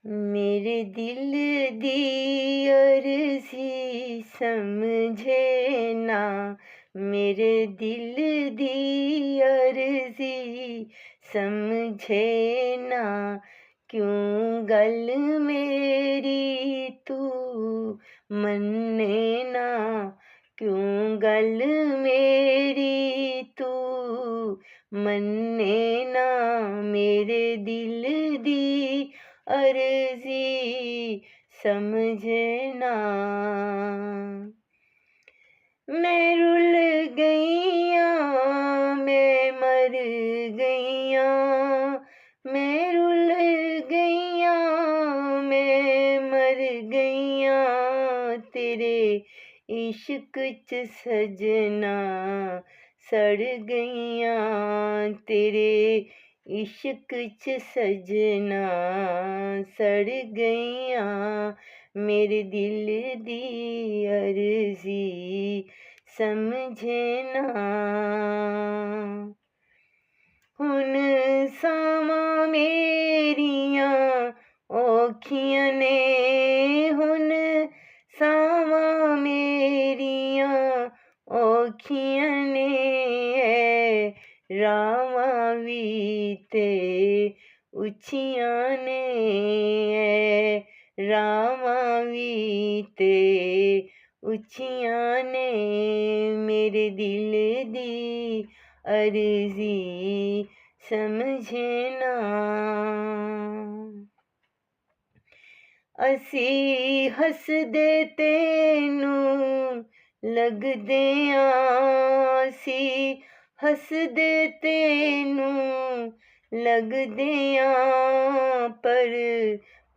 मेरे दिल दी अर्ज़ी समझे ना, मेरे दिल दी अर्ज़ी समझे ना, क्यों गल मेरी तू मन्ने ना, क्यों गल मेरी तू मन्ने ना, मेरे दिल दी अर्ज़ी समझना। मैं रुल गईयां, मैं मर गईयां, मैं रुल गईयां, मैं मर गईयां, तेरे इश्क च सजना सड़ गईयां, तेरे इश्क च सजना सड़ गईयां, मेरे दिल दी अर्ज़ी समझे ना। हुन सावां मेरियां औखियां ने, हुन सावां मेरियां औखियां ने, रावां वी ते उच्चियां ने, रावां वी ते उच्चियां ने, मेरे दिल दी अर्ज़ी समझे ना। असी हसदे तैनूं लगदे आं, असी हसदे तैनूं लगदे आं, पर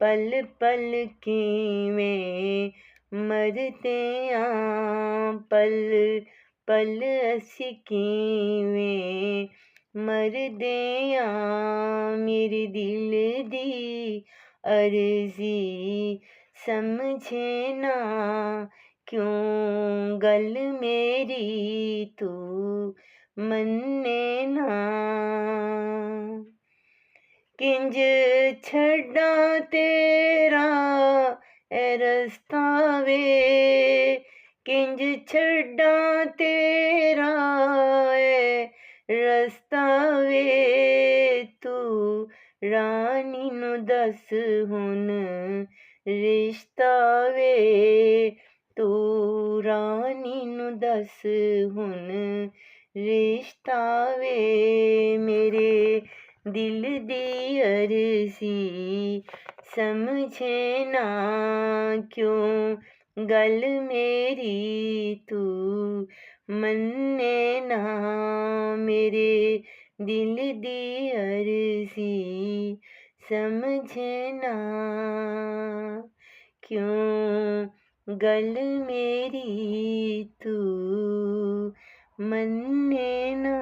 पल पल किवें मरदे आं, पल पल असी किवें मरदे आं, मेरे दिल दी अर्ज़ी समझे ना, क्यों गल मेरी तू मन्ने ना। किंज छड्डां तेरा ए रस्ता वे, किंज छड्डां तेरा ए रस्ता वे, तू रानी नू दस हुन रिश्ता वे, तू रानी नू दस हुन रिश्ता वे, मेरे दिल दी अर्ज़ी समझे ना, क्यों गल मेरी तू मन्ने ना, मेरे दिल दी अर्ज़ी समझे ना, क्यों गल मेरी तू मन्ने ना।